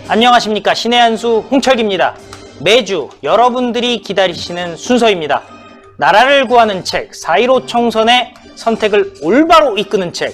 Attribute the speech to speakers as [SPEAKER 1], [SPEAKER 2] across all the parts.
[SPEAKER 1] 안녕하십니까. 신의 한수 홍철기입니다. 매주 여러분들이 기다리시는 순서입니다. 나라를 구하는 책, 4.15 총선의 선택을 올바로 이끄는 책,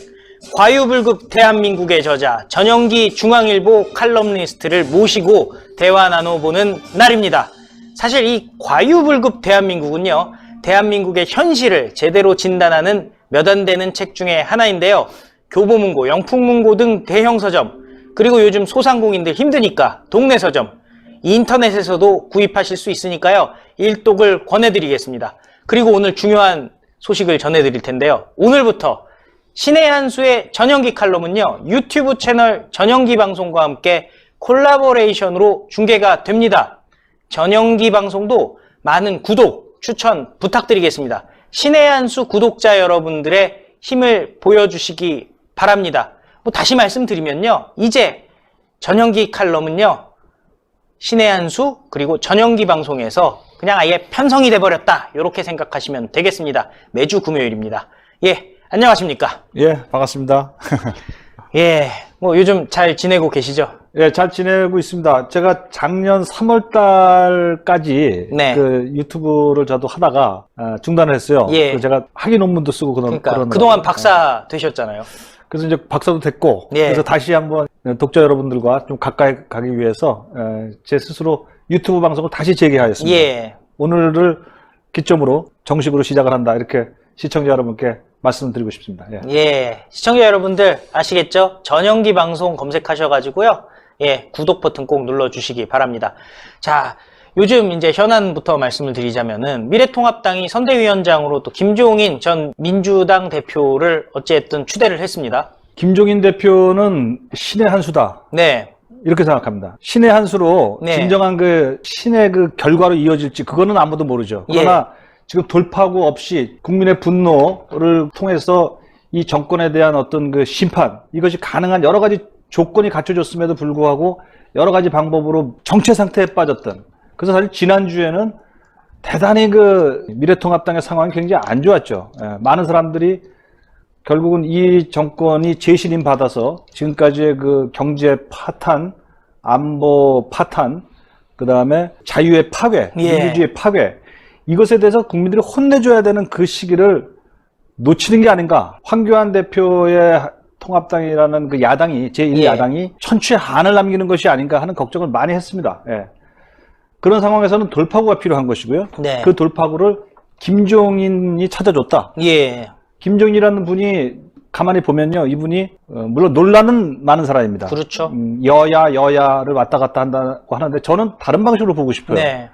[SPEAKER 1] 과유불급 대한민국의 저자 전영기 중앙일보 칼럼니스트를 모시고 대화 나눠보는 날입니다. 사실 이 과유불급 대한민국은요, 대한민국의 현실을 제대로 진단하는 몇 안 되는 책 중에 하나인데요. 교보문고, 영풍문고 등 대형 서점, 그리고 요즘 소상공인들 힘드니까 동네 서점, 인터넷에서도 구입하실 수 있으니까요. 일독을 권해드리겠습니다. 그리고 오늘 중요한 소식을 전해드릴 텐데요. 오늘부터 신의 한수의 전영기 칼럼은요, 유튜브 채널 전영기 방송과 함께 콜라보레이션으로 중계가 됩니다. 전영기 방송도 많은 구독, 추천 부탁드리겠습니다. 신의 한수 구독자 여러분들의 힘을 보여주시기 바랍니다. 다시 말씀드리면요, 이제 전영기 칼럼은요, 신의 한수 그리고 전영기 방송에서 그냥 아예 편성이 돼버렸다, 이렇게 생각하시면 되겠습니다. 매주 금요일입니다. 예, 안녕하십니까?
[SPEAKER 2] 예, 반갑습니다.
[SPEAKER 1] 예, 요즘 잘 지내고 계시죠?
[SPEAKER 2] 예, 잘 지내고 있습니다. 제가 작년 3월 달까지
[SPEAKER 1] 네.
[SPEAKER 2] 그 유튜브를 저도 하다가 중단을 했어요.
[SPEAKER 1] 예.
[SPEAKER 2] 제가 학위 논문도 쓰고 그런
[SPEAKER 1] 그동안 박사 되셨잖아요.
[SPEAKER 2] 그래서 이제 박사도 됐고,
[SPEAKER 1] 예.
[SPEAKER 2] 그래서 다시 한번 독자 여러분들과 좀 가까이 가기 위해서 제 스스로 유튜브 방송을 다시 재개하였습니다.
[SPEAKER 1] 예.
[SPEAKER 2] 오늘을 기점으로 정식으로 시작을 한다, 이렇게 시청자 여러분께 말씀드리고 싶습니다. 예.
[SPEAKER 1] 예, 시청자 여러분들 아시겠죠? 전영기 방송 검색하셔가지고요, 예, 구독 버튼 꼭 눌러주시기 바랍니다. 자, 요즘 이제 현안부터 말씀을 드리자면은 미래통합당이 선대위원장으로 또 김종인 전 민주당 대표를 어찌됐든 추대를 했습니다.
[SPEAKER 2] 김종인 대표는 신의 한수다,
[SPEAKER 1] 네.
[SPEAKER 2] 이렇게 생각합니다. 신의 한수로
[SPEAKER 1] 네.
[SPEAKER 2] 진정한 그 신의 그 결과로 이어질지 그거는 아무도 모르죠. 그러나 지금 돌파구 없이 국민의 분노를 통해서 이 정권에 대한 어떤 그 심판, 이것이 가능한 여러 가지 조건이 갖춰졌음에도 불구하고 여러 가지 방법으로 정체 상태에 빠졌던, 그래서 사실 지난주에는 대단히 그 미래통합당의 상황이 굉장히 안 좋았죠. 예, 많은 사람들이 결국은 이 정권이 재신임 받아서 지금까지의 그 경제 파탄, 안보 파탄, 그 다음에 자유의 파괴, 민주주의의 파괴, 이것에 대해서 국민들이 혼내줘야 되는 그 시기를 놓치는 게 아닌가. 황교안 대표의 통합당이라는 그 야당이, 제1야당이 천추의 한을 남기는 것이 아닌가 하는 걱정을 많이 했습니다. 예. 그런 상황에서는 돌파구가 필요한 것이고요.
[SPEAKER 1] 네.
[SPEAKER 2] 그 돌파구를 김종인이 찾아줬다.
[SPEAKER 1] 예.
[SPEAKER 2] 김종인이라는 분이 가만히 보면요, 이분이 물론 논란은 많은 사람입니다.
[SPEAKER 1] 그렇죠.
[SPEAKER 2] 여야를 왔다 갔다 한다고 하는데 저는 다른 방식으로 보고 싶어요.
[SPEAKER 1] 네.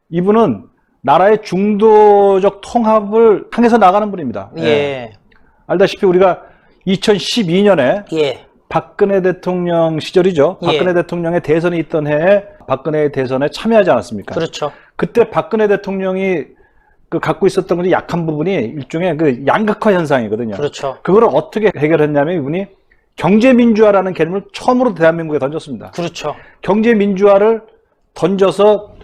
[SPEAKER 2] 이분은 나라의 중도적 통합을 향해서 나가는 분입니다.
[SPEAKER 1] 예.
[SPEAKER 2] 알다시피 우리가 2012년에
[SPEAKER 1] 예.
[SPEAKER 2] 박근혜 대통령 시절이죠.
[SPEAKER 1] 예.
[SPEAKER 2] 박근혜 대통령의 대선이 있던 해에 박근혜 대선에 참여하지 않았습니까?
[SPEAKER 1] 그렇죠.
[SPEAKER 2] 그때 박근혜 대통령이 그 갖고 있었던 것이 약한 부분이 일종의 그 양극화 현상이거든요.
[SPEAKER 1] 그렇죠.
[SPEAKER 2] 그걸 어떻게 해결했냐면 이분이 경제민주화라는 개념을 처음으로 대한민국에 던졌습니다.
[SPEAKER 1] 그렇죠.
[SPEAKER 2] 경제민주화를 던져서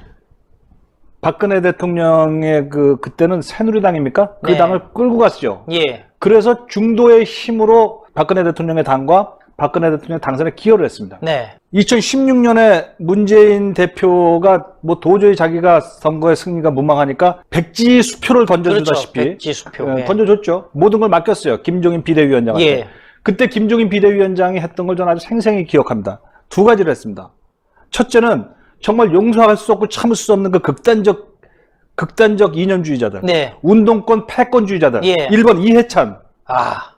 [SPEAKER 2] 박근혜 대통령의 그때는 새누리당입니까? 그
[SPEAKER 1] 네.
[SPEAKER 2] 당을 끌고 갔죠.
[SPEAKER 1] 예.
[SPEAKER 2] 그래서 중도의 힘으로 박근혜 대통령의 당과 박근혜 대통령 당선에 기여를 했습니다.
[SPEAKER 1] 네.
[SPEAKER 2] 2016년에 문재인 대표가 뭐 도저히 자기가 선거에 승리가 무망하니까 백지수표를 던져주다시피,
[SPEAKER 1] 그렇죠. 백지수표. 예.
[SPEAKER 2] 던져줬죠. 모든 걸 맡겼어요. 김종인 비대위원장한테.
[SPEAKER 1] 예.
[SPEAKER 2] 그때 김종인 비대위원장이 했던 걸 저는 아주 생생히 기억합니다. 두 가지를 했습니다. 첫째는 정말 용서할 수 없고 참을 수 없는 그 극단적 이념주의자들,
[SPEAKER 1] 네.
[SPEAKER 2] 운동권 패권주의자들.
[SPEAKER 1] 예.
[SPEAKER 2] 1번 이해찬,
[SPEAKER 1] 아,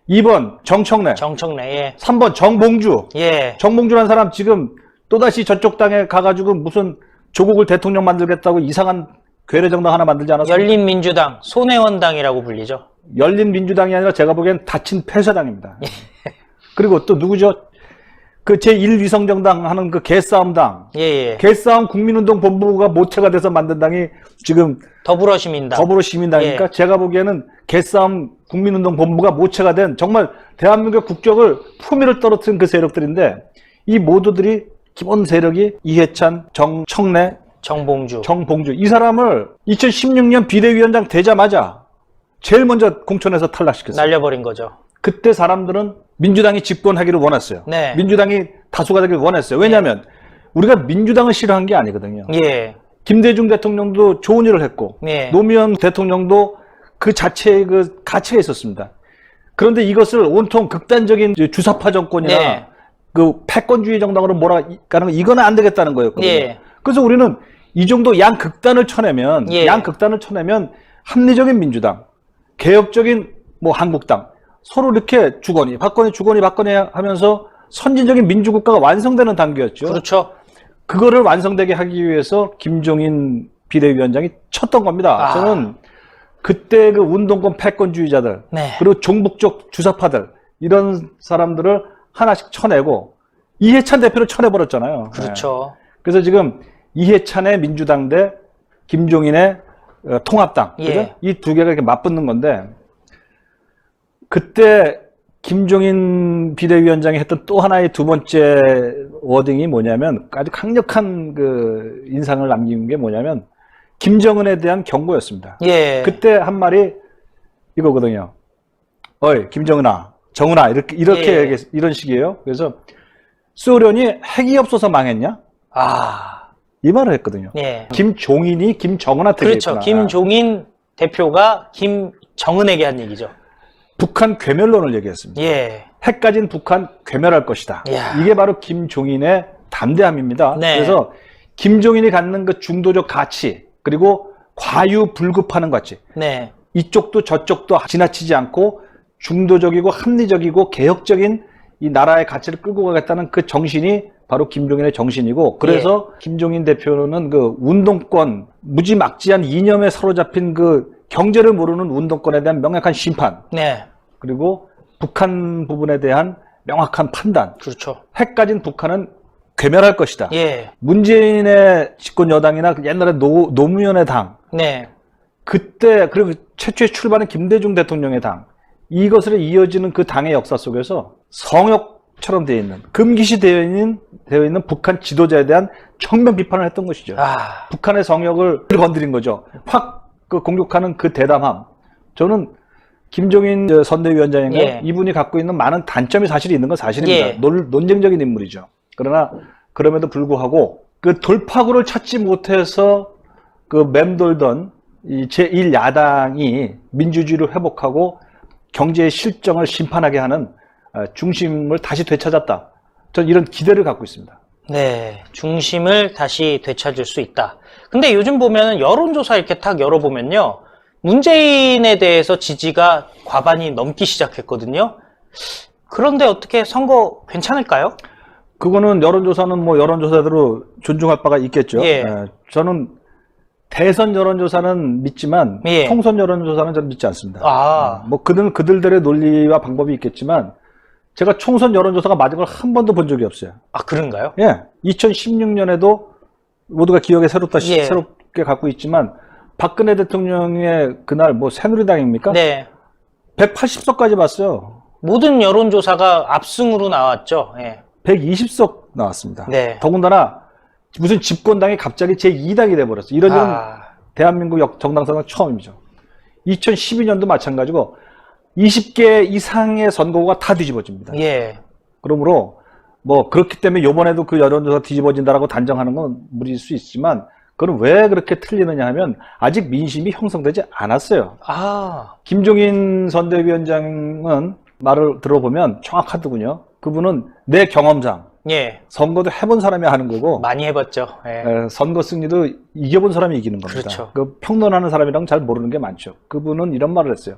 [SPEAKER 2] 2번 정청래,
[SPEAKER 1] 3번
[SPEAKER 2] 정봉주.
[SPEAKER 1] 예.
[SPEAKER 2] 정봉주라는 사람 지금 또다시 저쪽 당에 가가지고 무슨 조국을 대통령 만들겠다고 이상한 괴뢰정당 하나 만들지 않았어요?
[SPEAKER 1] 열린민주당, 손혜원당이라고 불리죠.
[SPEAKER 2] 열린민주당이 아니라 제가 보기엔 닫힌 폐쇄당입니다. 그리고 또 누구죠? 그 제1위성정당 하는 그 개싸움당.
[SPEAKER 1] 예.
[SPEAKER 2] 개싸움 국민운동본부가 모체가 돼서 만든 당이 지금
[SPEAKER 1] 더불어시민당.
[SPEAKER 2] 더불어시민당이니까
[SPEAKER 1] 예.
[SPEAKER 2] 제가 보기에는 개싸움 국민운동본부가 모체가 된 정말 대한민국의 국적을 품위를 떨어뜨린 그 세력들인데, 이 모두들이 기본 세력이 이해찬, 정청래,
[SPEAKER 1] 정봉주.
[SPEAKER 2] 이 사람을 2016년 비대위원장 되자마자 제일 먼저 공천에서 탈락시켰어요.
[SPEAKER 1] 날려버린 거죠.
[SPEAKER 2] 그때 사람들은 민주당이 집권하기를 원했어요.
[SPEAKER 1] 네.
[SPEAKER 2] 민주당이 다수가 되기를 원했어요. 왜냐하면 우리가 민주당을 싫어한 게 아니거든요.
[SPEAKER 1] 예.
[SPEAKER 2] 김대중 대통령도 좋은 일을 했고
[SPEAKER 1] 예.
[SPEAKER 2] 노무현 대통령도 그 자체의 그 가치가 있었습니다. 그런데 이것을 온통 극단적인 주사파 정권이나
[SPEAKER 1] 네.
[SPEAKER 2] 그 패권주의 정당으로 몰아가는 거 이거는 안 되겠다는 거였거든요.
[SPEAKER 1] 예.
[SPEAKER 2] 그래서 우리는 이 정도 양극단을 쳐내면
[SPEAKER 1] 예.
[SPEAKER 2] 양극단을 쳐내면 합리적인 민주당, 개혁적인 뭐 한국당 서로 이렇게 주거니 박거니 하면서 선진적인 민주국가가 완성되는 단계였죠.
[SPEAKER 1] 그렇죠.
[SPEAKER 2] 그거를 완성되게 하기 위해서 김종인 비대위원장이 쳤던 겁니다.
[SPEAKER 1] 아.
[SPEAKER 2] 저는 그때 그 운동권 패권주의자들
[SPEAKER 1] 네.
[SPEAKER 2] 그리고 종북적 주사파들 이런 사람들을 하나씩 쳐내고 이해찬 대표를 쳐내버렸잖아요.
[SPEAKER 1] 그렇죠.
[SPEAKER 2] 네. 그래서 지금 이해찬의 민주당 대 김종인의 통합당
[SPEAKER 1] 예.
[SPEAKER 2] 이 두 개가 이렇게 맞붙는 건데 그때 김종인 비대위원장이 했던 또 하나의 두 번째 워딩이 뭐냐면 아주 강력한 그 인상을 남긴 게 뭐냐면 김정은에 대한 경고였습니다.
[SPEAKER 1] 예.
[SPEAKER 2] 그때 한 말이 이거거든요. 어이 김정은아, 정은아 이렇게
[SPEAKER 1] 예.
[SPEAKER 2] 이런 식이에요. 그래서 소련이 핵이 없어서 망했냐?
[SPEAKER 1] 아.
[SPEAKER 2] 이 말을 했거든요.
[SPEAKER 1] 예.
[SPEAKER 2] 김종인이 김정은한테
[SPEAKER 1] 그렇죠.
[SPEAKER 2] 얘기했구나.
[SPEAKER 1] 김종인 대표가 김정은에게 한 얘기죠.
[SPEAKER 2] 북한 괴멸론을 얘기했습니다.
[SPEAKER 1] 예.
[SPEAKER 2] 핵 가진 북한 괴멸할 것이다.
[SPEAKER 1] 이야.
[SPEAKER 2] 이게 바로 김종인의 담대함입니다.
[SPEAKER 1] 네.
[SPEAKER 2] 그래서 김종인이 갖는 그 중도적 가치 그리고 과유불급하는 가치
[SPEAKER 1] 네.
[SPEAKER 2] 이쪽도 저쪽도 지나치지 않고 중도적이고 합리적이고 개혁적인 이 나라의 가치를 끌고 가겠다는 그 정신이 바로 김종인의 정신이고 그래서 김종인 대표는 그 운동권 무지막지한 이념에 사로잡힌 그 경제를 모르는 운동권에 대한 명확한 심판
[SPEAKER 1] 네.
[SPEAKER 2] 그리고 북한 부분에 대한 명확한 판단
[SPEAKER 1] 그렇죠.
[SPEAKER 2] 핵 가진 북한은 괴멸할 것이다.
[SPEAKER 1] 예.
[SPEAKER 2] 문재인의 집권 여당이나 옛날에 노무현의 당
[SPEAKER 1] 네.
[SPEAKER 2] 그때 그리고 최초의 출발은 김대중 대통령의 당 이것을 이어지는 그 당의 역사 속에서 성역처럼 되어 있는 금기시 되어 있는 북한 지도자에 대한 정면 비판을 했던 것이죠.
[SPEAKER 1] 아.
[SPEAKER 2] 북한의 성역을 건드린 거죠. 확 그 공격하는 그 대담함. 저는 김종인 선대위원장인가
[SPEAKER 1] 예.
[SPEAKER 2] 이분이 갖고 있는 많은 단점이 사실 있는 건 사실입니다.
[SPEAKER 1] 예.
[SPEAKER 2] 논쟁적인 인물이죠. 그러나 그럼에도 불구하고 그 돌파구를 찾지 못해서 그 맴돌던 이 제1야당이 민주주의를 회복하고 경제의 실정을 심판하게 하는 중심을 다시 되찾았다. 저는 이런 기대를 갖고 있습니다.
[SPEAKER 1] 네. 중심을 다시 되찾을 수 있다. 근데 요즘 보면 여론조사 이렇게 딱 열어보면요. 문재인에 대해서 지지가 과반이 넘기 시작했거든요. 그런데 어떻게 선거 괜찮을까요?
[SPEAKER 2] 그거는 여론조사는 뭐 여론조사대로 존중할 바가 있겠죠.
[SPEAKER 1] 예.
[SPEAKER 2] 저는 대선 여론조사는 믿지만
[SPEAKER 1] 예.
[SPEAKER 2] 총선 여론조사는 저는 믿지 않습니다.
[SPEAKER 1] 아.
[SPEAKER 2] 뭐 그들의 논리와 방법이 있겠지만 제가 총선 여론조사가 맞은 걸 한 번도 본 적이 없어요.
[SPEAKER 1] 아, 그런가요?
[SPEAKER 2] 예. 2016년에도 모두가 기억에
[SPEAKER 1] 예.
[SPEAKER 2] 새롭게 갖고 있지만 박근혜 대통령의 그날 뭐 새누리당입니까?
[SPEAKER 1] 네.
[SPEAKER 2] 180석까지 봤어요.
[SPEAKER 1] 모든 여론조사가 압승으로 나왔죠. 예.
[SPEAKER 2] 120석 나왔습니다.
[SPEAKER 1] 네.
[SPEAKER 2] 더군다나 무슨 집권당이 갑자기 제2당이 돼버렸어요. 이런 일은
[SPEAKER 1] 아.
[SPEAKER 2] 대한민국 정당사상 처음이죠. 2012년도 마찬가지고 20개 이상의 선거구가 다 뒤집어집니다.
[SPEAKER 1] 예.
[SPEAKER 2] 그러므로 뭐 그렇기 때문에 이번에도 그 여론조사 뒤집어진다라고 단정하는 건 무리일 수 있지만 그건 왜 그렇게 틀리느냐 하면 아직 민심이 형성되지 않았어요.
[SPEAKER 1] 아.
[SPEAKER 2] 김종인 선대위원장은 말을 들어보면 정확하더군요. 그분은 내 경험상
[SPEAKER 1] 예.
[SPEAKER 2] 선거도 해본 사람이 하는 거고
[SPEAKER 1] 많이 해봤죠. 예.
[SPEAKER 2] 선거 승리도 이겨본 사람이 이기는 겁니다.
[SPEAKER 1] 그렇죠.
[SPEAKER 2] 그 평론하는 사람이랑 잘 모르는 게 많죠. 그분은 이런 말을 했어요.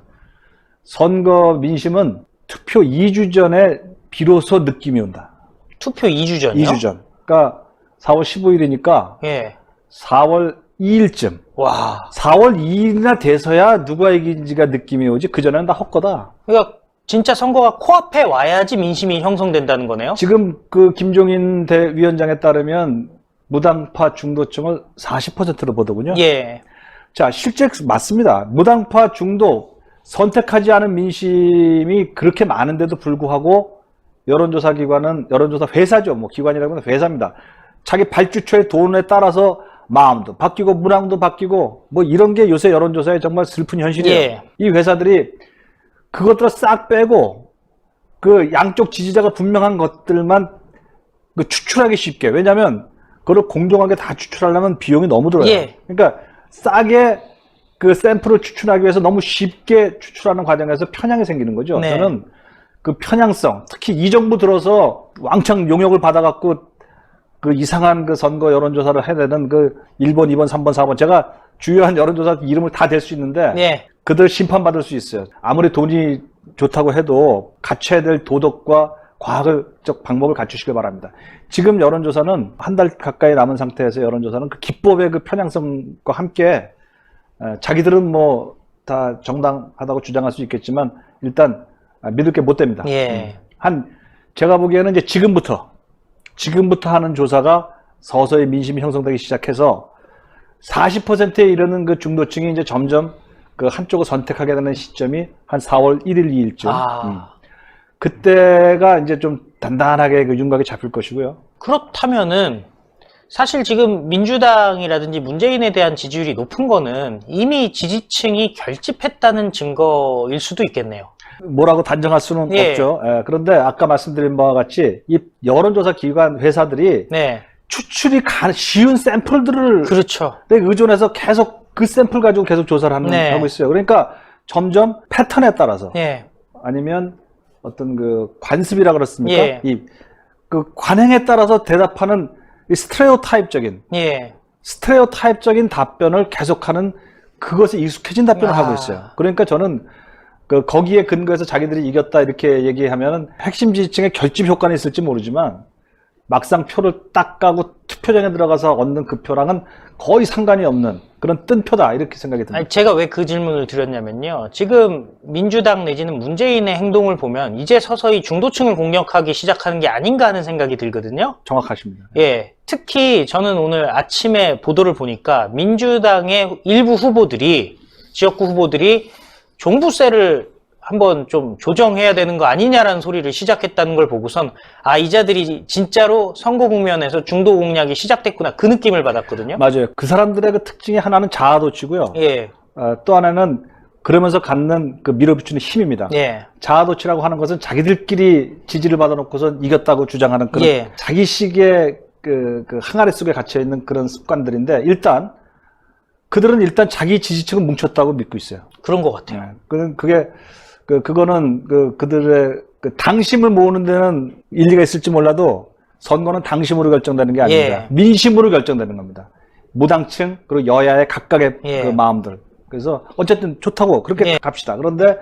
[SPEAKER 2] 선거 민심은 투표 2주 전에 비로소 느낌이 온다.
[SPEAKER 1] 투표 2주 전이요?
[SPEAKER 2] 2주 전. 그러니까 4월 15일이니까
[SPEAKER 1] 예.
[SPEAKER 2] 4월 2일쯤.
[SPEAKER 1] 와.
[SPEAKER 2] 4월 2일이나 돼서야 누가 이긴지가 느낌이 오지. 그전에는 다 헛거다.
[SPEAKER 1] 그러니까 진짜 선거가 코앞에 와야지 민심이 형성된다는 거네요?
[SPEAKER 2] 지금 그 김종인 위원장에 따르면 무당파 중도층을 40%로 보더군요.
[SPEAKER 1] 예.
[SPEAKER 2] 자, 실제 맞습니다. 무당파 중도 선택하지 않은 민심이 그렇게 많은데도 불구하고 여론조사 기관은 여론조사 회사죠. 뭐 기관이라고 하면 회사입니다. 자기 발주처의 돈에 따라서 마음도 바뀌고 문항도 바뀌고 뭐 이런 게 요새 여론조사의 정말 슬픈 현실이에요.
[SPEAKER 1] 예.
[SPEAKER 2] 이 회사들이 그것들을 싹 빼고 그 양쪽 지지자가 분명한 것들만 그 추출하기 쉽게. 왜냐하면 그걸 공정하게 다 추출하려면 비용이 너무 들어요.
[SPEAKER 1] 예.
[SPEAKER 2] 그러니까 싸게 그 샘플을 추출하기 위해서 너무 쉽게 추출하는 과정에서 편향이 생기는 거죠.
[SPEAKER 1] 네.
[SPEAKER 2] 저는 그 편향성, 특히 이 정부 들어서 왕창 용역을 받아갖고 그 이상한 그 선거 여론조사를 해야 되는 그 1번, 2번, 3번, 4번. 제가 주요한 여론조사 이름을 다 댈 수 있는데
[SPEAKER 1] 예.
[SPEAKER 2] 그들 심판받을 수 있어요. 아무리 돈이 좋다고 해도 갖춰야 될 도덕과 과학적 방법을 갖추시길 바랍니다. 지금 여론조사는 한 달 가까이 남은 상태에서 여론조사는 그 기법의 그 편향성과 함께 자기들은 뭐 다 정당하다고 주장할 수 있겠지만 일단 믿을 게 못 됩니다.
[SPEAKER 1] 예.
[SPEAKER 2] 제가 보기에는 이제 지금부터 하는 조사가 서서히 민심이 형성되기 시작해서 40%에 이르는 그 중도층이 이제 점점 그 한쪽을 선택하게 되는 시점이 한 4월 1일, 2일쯤. 그때가 이제 좀 단단하게 그 윤곽이 잡힐 것이고요.
[SPEAKER 1] 그렇다면은 사실 지금 민주당이라든지 문재인에 대한 지지율이 높은 거는 이미 지지층이 결집했다는 증거일 수도 있겠네요.
[SPEAKER 2] 뭐라고 단정할 수는
[SPEAKER 1] 예.
[SPEAKER 2] 없죠. 예, 그런데 아까 말씀드린 바와 같이 이 여론조사 기관 회사들이
[SPEAKER 1] 네.
[SPEAKER 2] 추출이 쉬운 샘플들을
[SPEAKER 1] 그렇죠.
[SPEAKER 2] 의존해서 계속 그 샘플 가지고 계속 조사를
[SPEAKER 1] 네.
[SPEAKER 2] 하고 있어요. 그러니까 점점 패턴에 따라서
[SPEAKER 1] 예.
[SPEAKER 2] 아니면 어떤 그 관습이라 그렇습니까?
[SPEAKER 1] 예.
[SPEAKER 2] 그 관행에 따라서 대답하는 이 스테레오타입적인 답변을 계속하는 그것에 익숙해진 답변을 하고 있어요. 그러니까 저는 그 거기에 근거해서 자기들이 이겼다 이렇게 얘기하면 핵심 지지층의 결집 효과는 있을지 모르지만 막상 표를 딱 까고 투표장에 들어가서 얻는 그 표랑은 거의 상관이 없는 그런 뜬 표다 이렇게 생각이 듭니다.
[SPEAKER 1] 아니, 제가 왜 그 질문을 드렸냐면요. 지금 민주당 내지는 문재인의 행동을 보면 이제 서서히 중도층을 공격하기 시작하는 게 아닌가 하는 생각이 들거든요.
[SPEAKER 2] 정확하십니다.
[SPEAKER 1] 예. 특히 저는 오늘 아침에 보도를 보니까 민주당의 일부 후보들이, 지역구 후보들이 종부세를 한번 좀 조정해야 되는 거 아니냐라는 소리를 시작했다는 걸 보고선 이 자들이 진짜로 선거 국면에서 중도 공략이 시작됐구나 그 느낌을 받았거든요.
[SPEAKER 2] 맞아요. 그 사람들의 그 특징이 하나는 자아도취고요.
[SPEAKER 1] 예.
[SPEAKER 2] 또 하나는 그러면서 갖는 그 밀어붙이는 힘입니다.
[SPEAKER 1] 예.
[SPEAKER 2] 자아도취라고 하는 것은 자기들끼리 지지를 받아놓고선 이겼다고 주장하는 그런
[SPEAKER 1] 예.
[SPEAKER 2] 자기식의 그 항아리 속에 갇혀있는 그런 습관들인데 그들은 일단 자기 지지층은 뭉쳤다고 믿고 있어요.
[SPEAKER 1] 그런 것 같아요.
[SPEAKER 2] 그거는 그들의 그 당심을 모으는 데는 일리가 있을지 몰라도 선거는 당심으로 결정되는 게 아닙니다.
[SPEAKER 1] 예.
[SPEAKER 2] 민심으로 결정되는 겁니다. 무당층 그리고 여야의 각각의
[SPEAKER 1] 예.
[SPEAKER 2] 그 마음들. 그래서 어쨌든 좋다고 그렇게
[SPEAKER 1] 예.
[SPEAKER 2] 갑시다. 그런데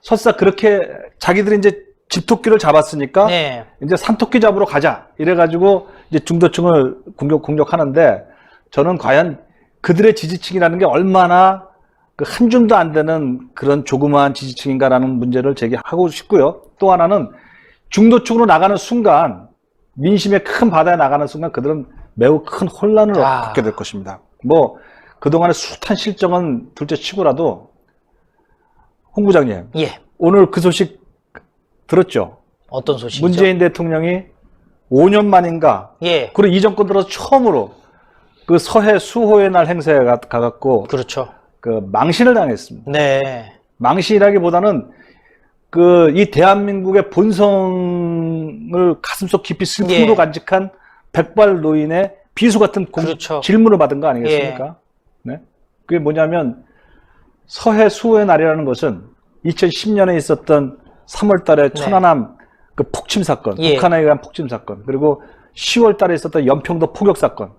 [SPEAKER 2] 설사 그렇게 자기들이 이제 집토끼를 잡았으니까
[SPEAKER 1] 네.
[SPEAKER 2] 이제 산토끼 잡으러 가자. 이래가지고 이제 중도층을 공격하는데 저는 과연 그들의 지지층이라는 게 얼마나 그 한 줌도 안 되는 그런 조그마한 지지층인가라는 문제를 제기하고 싶고요. 또 하나는 중도층으로 나가는 순간 민심의 큰 바다에 나가는 순간 그들은 매우 큰 혼란을 겪게 될 것입니다. 뭐 그동안의 숱한 실정은 둘째 치고라도 홍 부장님
[SPEAKER 1] 예.
[SPEAKER 2] 오늘 그 소식 들었죠?
[SPEAKER 1] 어떤 소식이죠?
[SPEAKER 2] 문재인 대통령이 5년 만인가
[SPEAKER 1] 예.
[SPEAKER 2] 그리고 이 정권 들어서 처음으로 그 서해 수호의 날 행사에 가갖고
[SPEAKER 1] 그렇죠.
[SPEAKER 2] 그 망신을 당했습니다.
[SPEAKER 1] 네.
[SPEAKER 2] 망신이라기보다는 그 이 대한민국의 본성을 가슴속 깊이 슬픔으로
[SPEAKER 1] 예.
[SPEAKER 2] 간직한 백발 노인의 비수 같은
[SPEAKER 1] 그렇죠.
[SPEAKER 2] 질문을 받은 거 아니겠습니까? 네? 그게 뭐냐면 서해 수호의 날이라는 것은 2010년에 있었던 3월 달에
[SPEAKER 1] 네.
[SPEAKER 2] 천안함 그 폭침 사건,
[SPEAKER 1] 예.
[SPEAKER 2] 북한에 의한 폭침 사건, 그리고 10월 달에 있었던 연평도 포격 사건,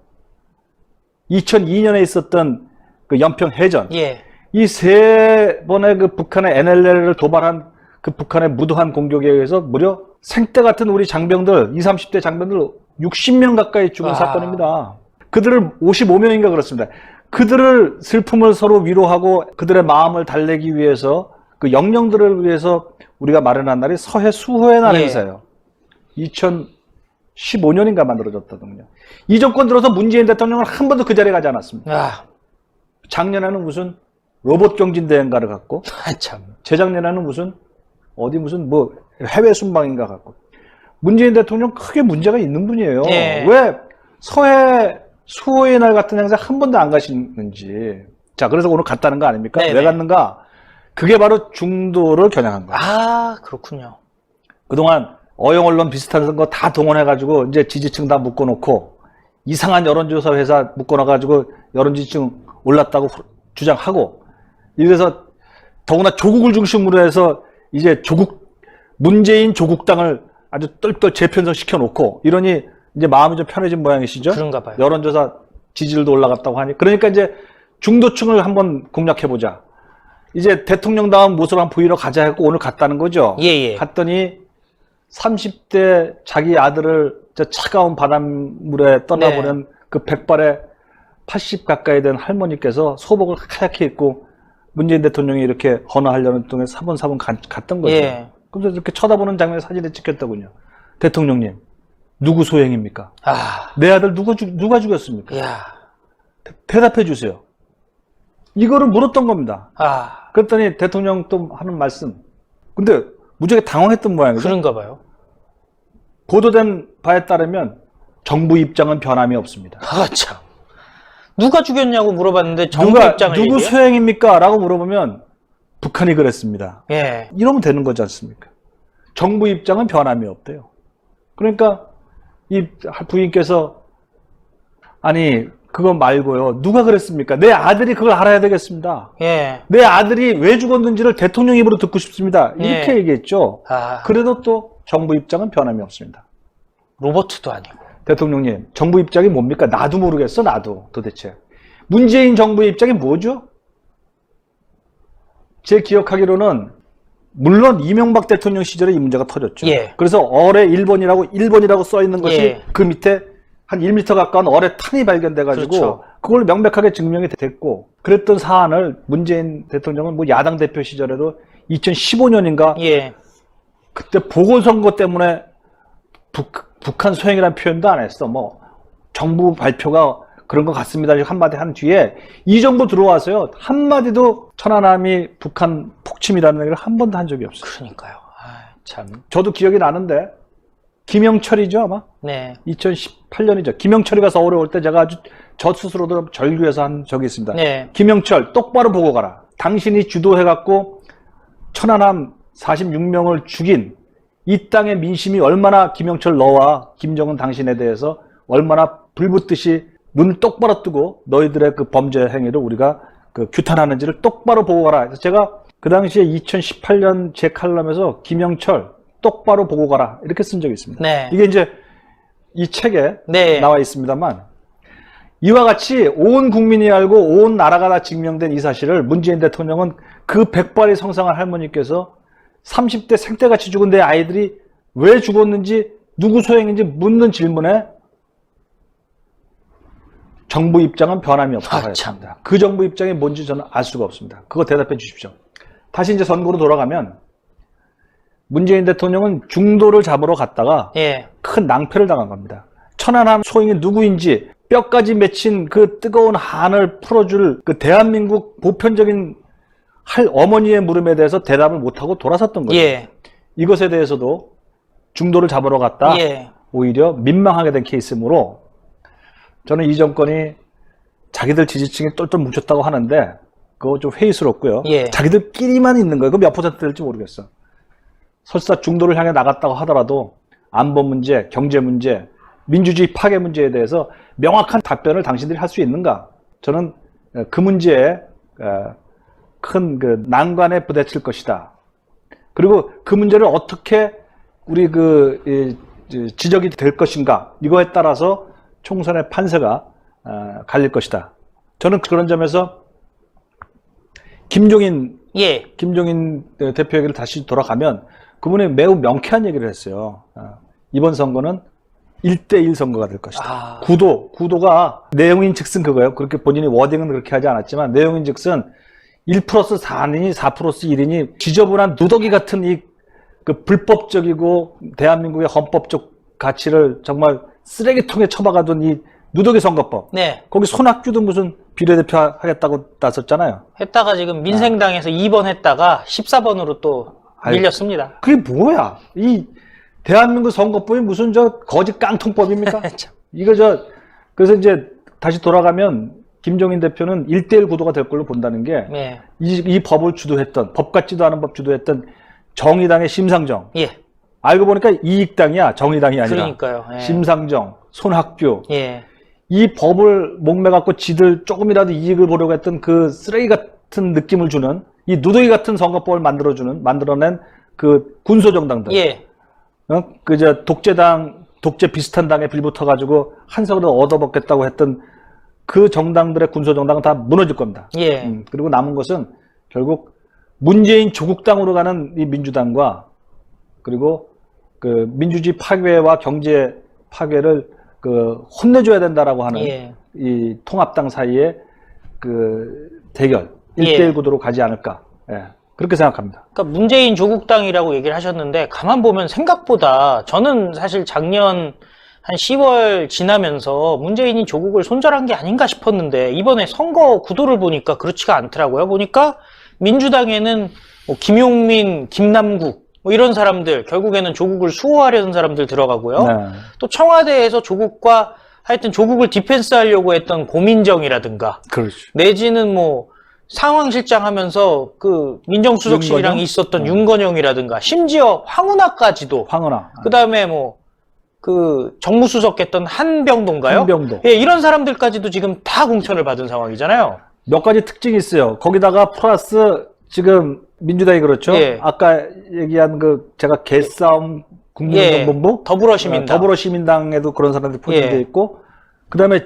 [SPEAKER 2] 2002년에 있었던 그 연평 해전,
[SPEAKER 1] 예.
[SPEAKER 2] 이 세 번의 그 북한의 NLL을 도발한 그 북한의 무도한 공격에 의해서 무려 생떼 같은 우리 장병들, 20, 30대 장병들 60명 가까이 죽은 사건입니다. 그들을 55명인가 그렇습니다. 그들을 슬픔을 서로 위로하고 그들의 마음을 달래기 위해서 그 영령들을 위해서 우리가 마련한 날이 서해 수호의 날
[SPEAKER 1] 예.
[SPEAKER 2] 행사예요. 2015년인가 만들어졌거든요. 이 정권 들어서 문재인 대통령은 한 번도 그 자리에 가지 않았습니다. 작년에는 무슨 로봇 경진대회인가를 갖고
[SPEAKER 1] 참.
[SPEAKER 2] 재작년에는 무슨 해외 순방인가 갖고 문재인 대통령 크게 문제가 있는 분이에요.
[SPEAKER 1] 예.
[SPEAKER 2] 왜 서해 수호의 날 같은 행사 한 번도 안 가시는지. 자, 그래서 오늘 갔다는 거 아닙니까?
[SPEAKER 1] 네네.
[SPEAKER 2] 왜 갔는가? 그게 바로 중도를 겨냥한 거예요.
[SPEAKER 1] 아, 그렇군요.
[SPEAKER 2] 그동안 어영 언론 비슷한 거 다 동원해가지고 이제 지지층 다 묶어놓고 이상한 여론조사 회사 묶어놔가지고 여론지지층 올랐다고 주장하고, 이래서 더구나 조국을 중심으로 해서 이제 문재인 조국당을 아주 똘똘 재편성시켜 놓고 이러니 이제 마음이 좀 편해진 모양이시죠?
[SPEAKER 1] 그런가 봐요.
[SPEAKER 2] 여론조사 지지율도 올라갔다고 하니. 그러니까 이제 중도층을 한번 공략해보자. 이제 대통령다운 모습을 한번 보이러 가자 했고 오늘 갔다는 거죠.
[SPEAKER 1] 예.
[SPEAKER 2] 갔더니 30대 자기 아들을 저 차가운 바닷물에 떠나보낸 그 백발에 80 가까이 된 할머니께서 소복을 하얗게 입고 문재인 대통령이 이렇게 헌화하려는 동에 사분사분 갔던 거죠.
[SPEAKER 1] 예.
[SPEAKER 2] 그래서 이렇게 쳐다보는 장면을 사진에 찍혔더군요. 대통령님, 누구 소행입니까?
[SPEAKER 1] 아,
[SPEAKER 2] 내 아들 누가 죽였습니까?
[SPEAKER 1] 야,
[SPEAKER 2] 대답해 주세요. 이거를 물었던 겁니다.
[SPEAKER 1] 아,
[SPEAKER 2] 그랬더니 대통령 또 하는 말씀. 근데 무지하게 당황했던 모양이죠.
[SPEAKER 1] 그런가 봐요.
[SPEAKER 2] 보도된 바에 따르면 정부 입장은 변함이 없습니다.
[SPEAKER 1] 아, 참. 누가 죽였냐고 물어봤는데 정부 입장을
[SPEAKER 2] 누구
[SPEAKER 1] 얘기해요?
[SPEAKER 2] 소행입니까? 라고 물어보면 북한이 그랬습니다.
[SPEAKER 1] 예.
[SPEAKER 2] 이러면 되는 거지 않습니까? 정부 입장은 변함이 없대요. 그러니까 이 부인께서 아니 그거 말고요. 누가 그랬습니까? 내 아들이 그걸 알아야 되겠습니다.
[SPEAKER 1] 예.
[SPEAKER 2] 내 아들이 왜 죽었는지를 대통령 입으로 듣고 싶습니다. 이렇게
[SPEAKER 1] 예.
[SPEAKER 2] 얘기했죠.
[SPEAKER 1] 아,
[SPEAKER 2] 그래도 또 정부 입장은 변함이 없습니다.
[SPEAKER 1] 로버트도 아니고.
[SPEAKER 2] 대통령님, 정부 입장이 뭡니까? 나도 모르겠어, 나도 도대체. 문재인 정부의 입장이 뭐죠? 제 기억하기로는 물론 이명박 대통령 시절에 이 문제가 터졌죠.
[SPEAKER 1] 예.
[SPEAKER 2] 그래서 어뢰 1번이라고 써 있는 것이
[SPEAKER 1] 예.
[SPEAKER 2] 그 밑에 한 1m 가까운 어뢰 탄이 발견돼가지고
[SPEAKER 1] 그렇죠.
[SPEAKER 2] 그걸 명백하게 증명이 됐고, 그랬던 사안을 문재인 대통령은 뭐 야당 대표 시절에도 2015년인가
[SPEAKER 1] 예.
[SPEAKER 2] 그때 보궐선거 때문에 북한 소행이라는 표현도 안 했어. 뭐 정부 발표가 그런 것 같습니다. 한마디 한 뒤에 이 정부 들어와서요 한마디도 천안함이 북한 폭침이라는 얘기를 한 번도 한 적이 없어요.
[SPEAKER 1] 그러니까요. 아, 참.
[SPEAKER 2] 저도 기억이 나는데 김영철이죠 아마?
[SPEAKER 1] 네.
[SPEAKER 2] 2018년이죠. 김영철이 가서 서울에 올 때 제가 아주 저 스스로도 절규해서 한 적이 있습니다.
[SPEAKER 1] 네.
[SPEAKER 2] 김영철 똑바로 보고 가라. 당신이 주도해갖고 천안함 46명을 죽인 이 땅의 민심이 얼마나 김영철 너와 김정은 당신에 대해서 얼마나 불붙듯이 눈을 똑바로 뜨고 너희들의 그 범죄 행위를 우리가 그 규탄하는지를 똑바로 보고 가라. 그래서 제가 그 당시에 2018년 제 칼럼에서 김영철 똑바로 보고 가라 이렇게 쓴 적이 있습니다.
[SPEAKER 1] 네.
[SPEAKER 2] 이게 이제 이 책에
[SPEAKER 1] 네.
[SPEAKER 2] 나와 있습니다만 이와 같이 온 국민이 알고 온 나라가 다 증명된 이 사실을 문재인 대통령은 그 백발이 성상한 할머니께서 30대 생떼같이 죽은 내 아이들이 왜 죽었는지 누구 소행인지 묻는 질문에 정부 입장은 변함이 없다고 했습니다. 그 정부 입장이 뭔지 저는 알 수가 없습니다. 그거 대답해 주십시오. 다시 이제 선거로 돌아가면 문재인 대통령은 중도를 잡으러 갔다가
[SPEAKER 1] 예.
[SPEAKER 2] 큰 낭패를 당한 겁니다. 천안함 소행이 누구인지 뼈까지 맺힌 그 뜨거운 한을 풀어줄 그 대한민국 보편적인 할 어머니의 물음에 대해서 대답을 못하고 돌아섰던 거예요.
[SPEAKER 1] 예.
[SPEAKER 2] 이것에 대해서도 중도를 잡으러 갔다
[SPEAKER 1] 예.
[SPEAKER 2] 오히려 민망하게 된 케이스이므로 저는 이 정권이 자기들 지지층이 똘똘 뭉쳤다고 하는데 그거 좀 회의스럽고요.
[SPEAKER 1] 예.
[SPEAKER 2] 자기들끼리만 있는 거예요. 그럼 몇 퍼센트 될지 모르겠어. 설사 중도를 향해 나갔다고 하더라도 안보 문제, 경제 문제, 민주주의 파괴 문제에 대해서 명확한 답변을 당신들이 할 수 있는가? 저는 그 문제에 큰 그 난관에 부딪힐 것이다. 그리고 그 문제를 어떻게 우리 지적이 될 것인가? 이거에 따라서 총선의 판세가 갈릴 것이다. 저는 그런 점에서 김종인 대표 얘기를 다시 돌아가면 그분이 매우 명쾌한 얘기를 했어요. 이번 선거는 1대1 선거가 될 것이다. 구도가 내용인 즉슨 그거예요. 그렇게 본인이 워딩은 그렇게 하지 않았지만 내용인 즉슨 1+4이니 4+1이니 지저분한 누더기 같은 그 불법적이고 대한민국의 헌법적 가치를 정말 쓰레기통에 처박아둔 이 누더기 선거법.
[SPEAKER 1] 네.
[SPEAKER 2] 거기 손학규도 무슨 비례대표 하겠다고 나섰잖아요.
[SPEAKER 1] 했다가 지금 민생당에서 2번 했다가 14번으로 또 밀렸습니다.
[SPEAKER 2] 그게 뭐야? 이 대한민국 선거법이 무슨 저 거짓 깡통법입니까? 이거 그래서 이제 다시 돌아가면 김종인 대표는 1대1 구도가 될 걸로 본다는 게
[SPEAKER 1] 예.
[SPEAKER 2] 이 법을 주도했던, 법 같지도 않은 법 주도했던 정의당의 심상정.
[SPEAKER 1] 예.
[SPEAKER 2] 알고 보니까 이익당이야. 정의당이 아니라.
[SPEAKER 1] 그러니까요. 예.
[SPEAKER 2] 심상정, 손학규.
[SPEAKER 1] 예.
[SPEAKER 2] 이 법을 목매갖고 지들 조금이라도 이익을 보려고 했던 그 쓰레기 같은 느낌을 주는 이 누더기 같은 선거법을 만들어낸 그 군소정당들.
[SPEAKER 1] 예.
[SPEAKER 2] 그저 독재당, 독재 비슷한 당에 빌붙어가지고 한석을 얻어먹겠다고 했던 그 정당들의 군소정당은 다 무너질 겁니다.
[SPEAKER 1] 예.
[SPEAKER 2] 그리고 남은 것은 결국 문재인 조국당으로 가는 이 민주당과 그리고 그 민주주의 파괴와 경제 파괴를 그 혼내줘야 된다라고 하는
[SPEAKER 1] 예.
[SPEAKER 2] 이 통합당 사이의 그 대결,
[SPEAKER 1] 예.
[SPEAKER 2] 1대1 구도로 가지 않을까. 예. 그렇게 생각합니다.
[SPEAKER 1] 그러니까 문재인 조국당이라고 얘기를 하셨는데 가만 보면 생각보다 저는 사실 작년 한 10월 지나면서 문재인이 조국을 손절한 게 아닌가 싶었는데 이번에 선거 구도를 보니까 그렇지가 않더라고요. 보니까 민주당에는 뭐 김용민, 김남국 뭐 이런 사람들, 결국에는 조국을 수호하려는 사람들 들어가고요.
[SPEAKER 2] 네.
[SPEAKER 1] 또 청와대에서 조국과 하여튼 조국을 디펜스하려고 했던 고민정이라든가
[SPEAKER 2] 그렇죠.
[SPEAKER 1] 내지는 뭐 상황실장 하면서 그 민정수석실이랑
[SPEAKER 2] 윤건영?
[SPEAKER 1] 있었던 윤건영이라든가 심지어 황운하까지도
[SPEAKER 2] 황운하.
[SPEAKER 1] 그 다음에 뭐 그 정무수석 했던 한병도인가요?
[SPEAKER 2] 한병도.
[SPEAKER 1] 예, 이런 사람들까지도 지금 다 공천을 받은 상황이잖아요.
[SPEAKER 2] 몇 가지 특징이 있어요. 거기다가 플러스 지금 민주당이 그렇죠.
[SPEAKER 1] 예.
[SPEAKER 2] 아까 얘기한 그 제가 개싸움 국민정본부
[SPEAKER 1] 더불어시민당.
[SPEAKER 2] 더불어시민당에도 그런 사람들이 포진되어
[SPEAKER 1] 예.
[SPEAKER 2] 있고 그다음에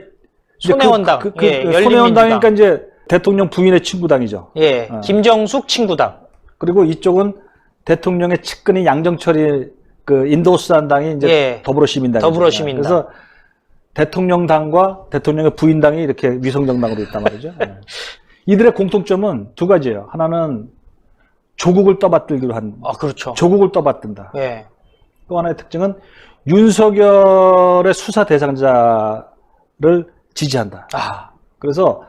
[SPEAKER 2] 이제
[SPEAKER 1] 손혜원당. 예, 열린민주당.
[SPEAKER 2] 손혜원당이니까 이제 대통령 부인의 친구당이죠.
[SPEAKER 1] 예, 김정숙 친구당.
[SPEAKER 2] 그리고 이쪽은 대통령의 측근인 양정철이 그 인도수산당이 이제
[SPEAKER 1] 예.
[SPEAKER 2] 더불어시민당이죠.
[SPEAKER 1] 더불어시민당.
[SPEAKER 2] 그래서 대통령당과 대통령의 부인당이 이렇게 위성정당으로 있단 말이죠. 예. 이들의 공통점은 두 가지예요. 하나는 조국을 떠받들기로 한,
[SPEAKER 1] 아, 그렇죠.
[SPEAKER 2] 조국을 떠받든다.
[SPEAKER 1] 예.
[SPEAKER 2] 또 하나의 특징은 윤석열의 수사 대상자를 지지한다.
[SPEAKER 1] 아,
[SPEAKER 2] 그래서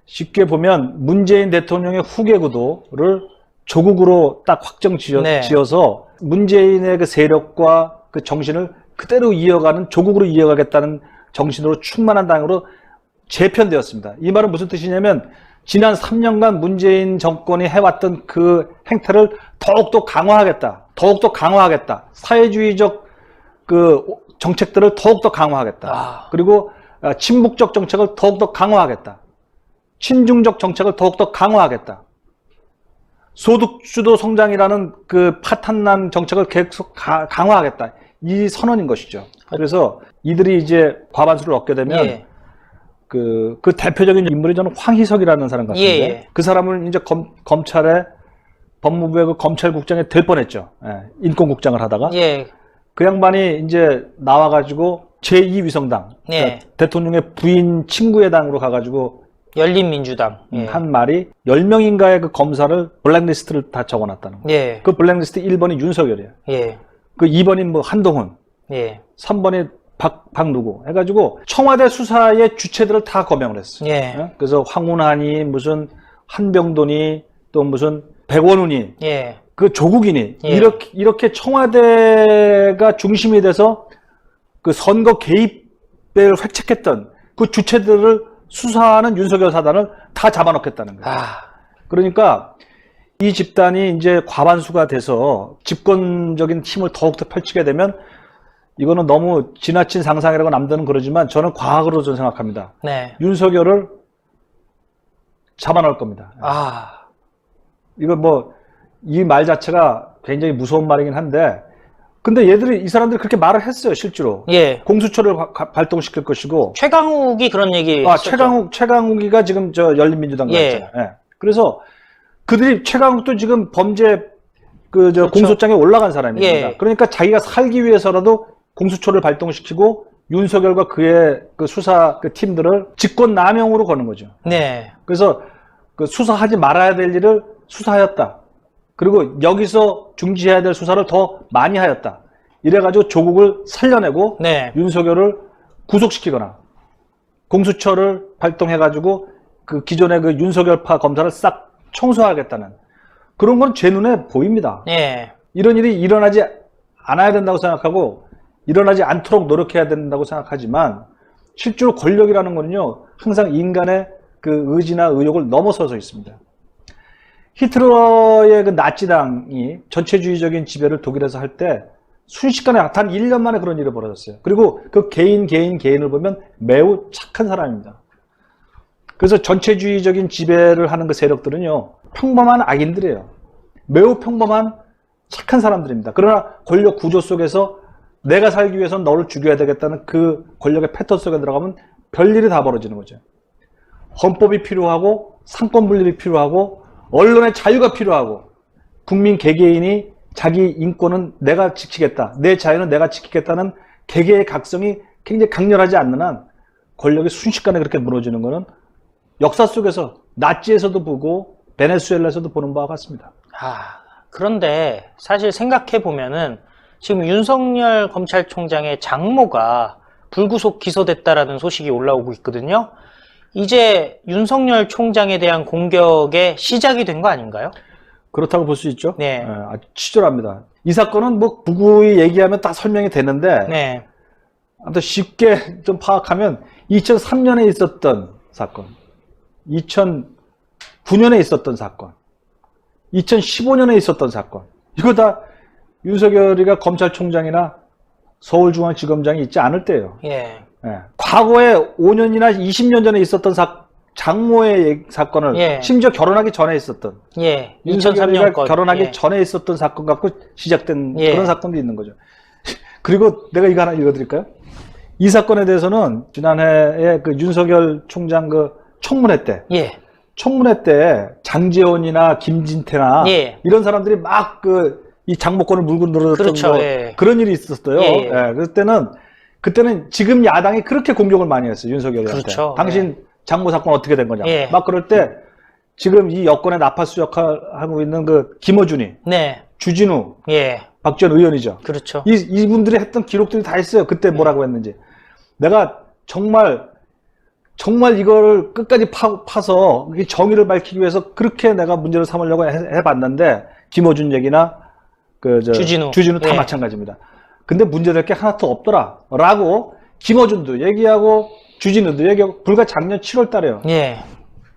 [SPEAKER 2] 쉽게 보면 문재인 대통령의 후계 구도를 조국으로 딱 확정
[SPEAKER 1] 네.
[SPEAKER 2] 지어서 문재인의 그 세력과 그 정신을 그대로 이어가는 조국으로 이어가겠다는 정신으로 충만한 당으로 재편되었습니다. 이 말은 무슨 뜻이냐면 지난 3년간 문재인 정권이 해왔던 그 행태를 더욱더 강화하겠다. 사회주의적 그 정책들을 더욱더 강화하겠다.
[SPEAKER 1] 아.
[SPEAKER 2] 그리고 친북적 정책을 더욱더 강화하겠다. 친중적 정책을 더욱더 강화하겠다. 소득주도 성장이라는 그 파탄난 정책을 계속 강화하겠다. 이 선언인 것이죠. 그래서 이들이 이제 과반수를 얻게 되면
[SPEAKER 1] 예.
[SPEAKER 2] 그 대표적인 인물이 저는 황희석이라는 사람 같은데
[SPEAKER 1] 예.
[SPEAKER 2] 그 사람을 이제 검찰의 법무부의 그 검찰국장에 될 뻔했죠. 예, 인권국장을 하다가
[SPEAKER 1] 예.
[SPEAKER 2] 그 양반이 이제 나와가지고 제2위성당
[SPEAKER 1] 예.
[SPEAKER 2] 그러니까 대통령의 부인 친구의 당으로 가가지고
[SPEAKER 1] 열린민주당. 예.
[SPEAKER 2] 한 말이 10명인가의 그 검사를 블랙리스트를 다 적어놨다는 거예요.
[SPEAKER 1] 예.
[SPEAKER 2] 그 블랙리스트 1번이 윤석열이에요.
[SPEAKER 1] 예.
[SPEAKER 2] 그 2번이 뭐 한동훈,
[SPEAKER 1] 예.
[SPEAKER 2] 3번이 박 누구 해가지고 청와대 수사의 주체들을 다 거명을 했어요.
[SPEAKER 1] 예.
[SPEAKER 2] 그래서 황운하니 무슨 한병돈이 또 무슨 백원훈이
[SPEAKER 1] 예.
[SPEAKER 2] 그 조국이니
[SPEAKER 1] 예.
[SPEAKER 2] 이렇게 청와대가 중심이 돼서 그 선거 개입을 획책했던 그 주체들을 수사하는 윤석열 사단을 다 잡아놓겠다는 거예요.
[SPEAKER 1] 아.
[SPEAKER 2] 그러니까 이 집단이 이제 과반수가 돼서 집권적인 힘을 더욱더 펼치게 되면 이거는 너무 지나친 상상이라고 남들은 그러지만 저는 과학으로 좀 생각합니다.
[SPEAKER 1] 네.
[SPEAKER 2] 윤석열을 잡아놓을 겁니다.
[SPEAKER 1] 아.
[SPEAKER 2] 이거 뭐 이 말 자체가 굉장히 무서운 말이긴 한데 근데 이 사람들이 그렇게 말을 했어요. 실제로.
[SPEAKER 1] 예.
[SPEAKER 2] 공수처를 발동시킬 것이고
[SPEAKER 1] 최강욱이 그런 얘기 했었죠.
[SPEAKER 2] 최강욱이가 지금 저 열린민주당
[SPEAKER 1] 예.
[SPEAKER 2] 갔잖아요. 예. 그래서 그들이 최강욱도 지금 범죄
[SPEAKER 1] 그렇죠.
[SPEAKER 2] 공소장에 올라간 사람입니다.
[SPEAKER 1] 예.
[SPEAKER 2] 그러니까 자기가 살기 위해서라도 공수처를 발동시키고 윤석열과 그의 그 수사 그 팀들을 직권 남용으로 거는 거죠.
[SPEAKER 1] 네.
[SPEAKER 2] 그래서 그 수사하지 말아야 될 일을 수사하였다. 그리고 여기서 중지해야 될 수사를 더 많이 하였다. 이래가지고 조국을 살려내고
[SPEAKER 1] 네.
[SPEAKER 2] 윤석열을 구속시키거나 공수처를 발동해가지고 그 기존의 그 윤석열파 검사를 싹 청소하겠다는 그런 건 제 눈에 보입니다.
[SPEAKER 1] 예.
[SPEAKER 2] 이런 일이 일어나지 않아야 된다고 생각하고 일어나지 않도록 노력해야 된다고 생각하지만 실제로 권력이라는 거는요, 항상 인간의 그 의지나 의욕을 넘어서서 있습니다. 히틀러의 그 나치당이 전체주의적인 지배를 독일에서 할 때 순식간에 단 1년 만에 그런 일이 벌어졌어요. 그리고 그 개인을 보면 매우 착한 사람입니다. 그래서 전체주의적인 지배를 하는 그 세력들은요, 평범한 악인들이에요. 매우 평범한 착한 사람들입니다. 그러나 권력 구조 속에서 내가 살기 위해서는 너를 죽여야 되겠다는 그 권력의 패턴 속에 들어가면 별일이 다 벌어지는 거죠. 헌법이 필요하고 상권 분립이 필요하고 언론의 자유가 필요하고 국민 개개인이 자기 인권은 내가 지키겠다, 내 자유는 내가 지키겠다는 개개의 각성이 굉장히 강렬하지 않는 한 권력이 순식간에 그렇게 무너지는 것은 역사 속에서 나치에서도 보고 베네수엘라에서도 보는 바와 같습니다.
[SPEAKER 1] 그런데 사실 생각해 보면은 지금 윤석열 검찰총장의 장모가 불구속 기소됐다라는 소식이 올라오고 있거든요. 이제 윤석열 총장에 대한 공격의 시작이 된 거 아닌가요?
[SPEAKER 2] 그렇다고 볼 수 있죠.
[SPEAKER 1] 네.
[SPEAKER 2] 아주 치졸합니다. 이 사건은 뭐 구구이 얘기하면 다 설명이 되는데,
[SPEAKER 1] 네.
[SPEAKER 2] 아무튼 쉽게 좀 파악하면 2003년에 있었던 사건, 2009년에 있었던 사건, 2015년에 있었던 사건, 이거 다 윤석열이가 검찰총장이나 서울중앙지검장이 있지 않을 때예요.
[SPEAKER 1] 예.
[SPEAKER 2] 예. 과거에 5년이나 20년 전에 있었던 장모의 사건을
[SPEAKER 1] 예.
[SPEAKER 2] 심지어 결혼하기 전에 있었던,
[SPEAKER 1] 예.
[SPEAKER 2] 윤석열이가
[SPEAKER 1] 2003년 것.
[SPEAKER 2] 결혼하기
[SPEAKER 1] 예.
[SPEAKER 2] 전에 있었던 사건 갖고 시작된
[SPEAKER 1] 예.
[SPEAKER 2] 그런 사건도 있는 거죠. 그리고 내가 이거 하나 읽어드릴까요? 이 사건에 대해서는 지난해에 그 윤석열 총장 그 청문회 때,
[SPEAKER 1] 예.
[SPEAKER 2] 청문회 때 장제원이나 김진태나
[SPEAKER 1] 예.
[SPEAKER 2] 이런 사람들이 막 이 장모권을 물고 늘어졌던
[SPEAKER 1] 그렇죠.
[SPEAKER 2] 거,
[SPEAKER 1] 예.
[SPEAKER 2] 그런 일이 있었어요.
[SPEAKER 1] 예.
[SPEAKER 2] 예. 그때는 지금 야당이 그렇게 공격을 많이 했어요. 윤석열한테.
[SPEAKER 1] 그렇죠.
[SPEAKER 2] 당신 장모 사건 어떻게 된 거냐.
[SPEAKER 1] 예.
[SPEAKER 2] 막 그럴 때 지금 이 여권의 나파수 역할을 하고 있는 그 김어준이,
[SPEAKER 1] 네.
[SPEAKER 2] 주진우,
[SPEAKER 1] 예.
[SPEAKER 2] 박지원 의원이죠.
[SPEAKER 1] 그렇죠.
[SPEAKER 2] 이분들이 했던 기록들이 다 있어요. 그때 뭐라고 했는지. 내가 정말 이거를 끝까지 파서 정의를 밝히기 위해서 그렇게 내가 문제를 삼으려고 해봤는데, 김어준 얘기나 주진우 다
[SPEAKER 1] 예.
[SPEAKER 2] 마찬가지입니다. 근데 문제될 게 하나도 없더라. 라고 김어준도 얘기하고 주진우도 얘기하고 불과 작년 7월 달에요.
[SPEAKER 1] 예.